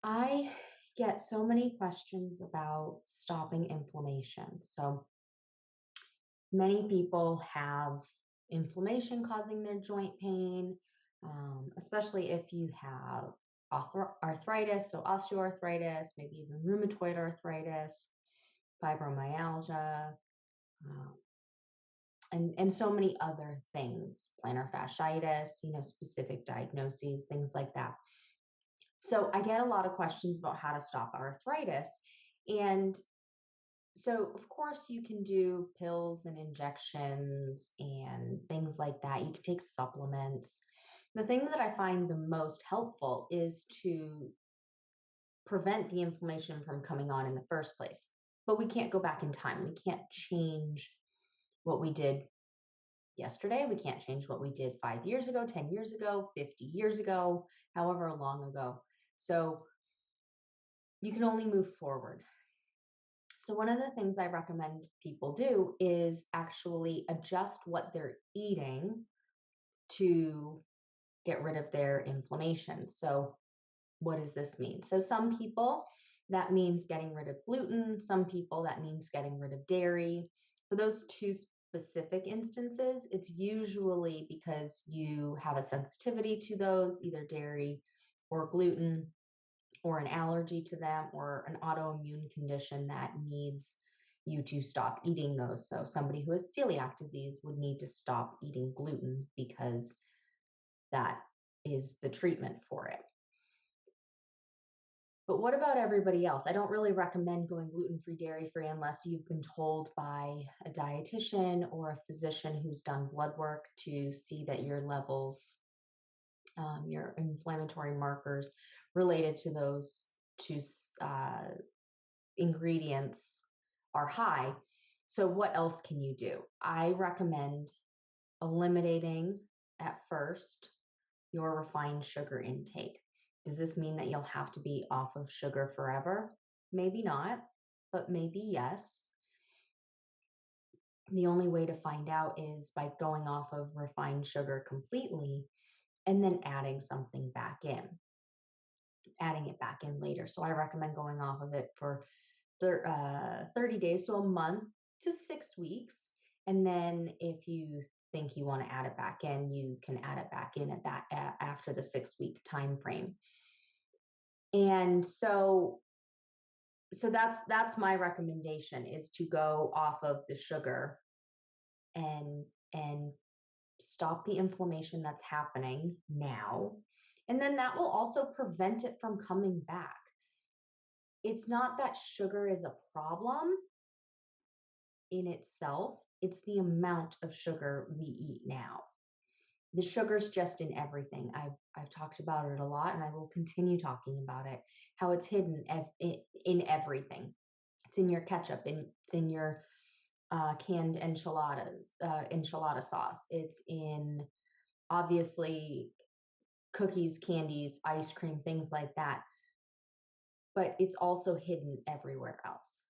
I get so many questions about stopping inflammation. So many people have inflammation causing their joint pain, especially if you have arthritis, so osteoarthritis, maybe even rheumatoid arthritis, fibromyalgia, um, and so many other things, plantar fasciitis, specific diagnoses, things like that. So I get a lot of questions about how to stop arthritis. And so, of course, you can do pills and injections and things like that. You can take supplements. The thing that I find the most helpful is to prevent the inflammation from coming on in the first place. But we can't go back in time. We can't change what we did yesterday. We can't change what we did 5 years ago, 10 years ago, 50 years ago, however long ago. So you can only move forward. So, one of the things I recommend people do is actually adjust what they're eating to get rid of their inflammation. So, what does this mean? So, some people that means getting rid of gluten, some people that means getting rid of dairy. For those two specific instances, it's usually because you have a sensitivity to those, either dairy or gluten, or an allergy to them, or an autoimmune condition that needs you to stop eating those. So, somebody who has celiac disease would need to stop eating gluten because that is the treatment for it. But what about everybody else? I don't really recommend going gluten free, dairy free unless you've been told by a dietitian or a physician who's done blood work to see that your levels, your inflammatory markers related to those two ingredients are high. So, what else can you do? I recommend eliminating at first your refined sugar intake. Does this mean that you'll have to be off of sugar forever? Maybe not, but maybe yes. The only way to find out is by going off of refined sugar completely and then adding it back in later. So I recommend going off of it for 30 days, so a month to 6 weeks. And then if you think you want to add it back in, you can add it back in after the 6 week time frame. And so that's my recommendation, is to go off of the sugar and stop the inflammation that's happening now. And then that will also prevent it from coming back. It's not that sugar is a problem in itself, it's the amount of sugar we eat now. The sugar's just in everything. I've talked about it a lot, and I will continue talking about it. How it's hidden in everything. It's in your ketchup, and it's in your canned enchilada sauce. It's in, obviously, cookies, candies, ice cream, things like that. But it's also hidden everywhere else.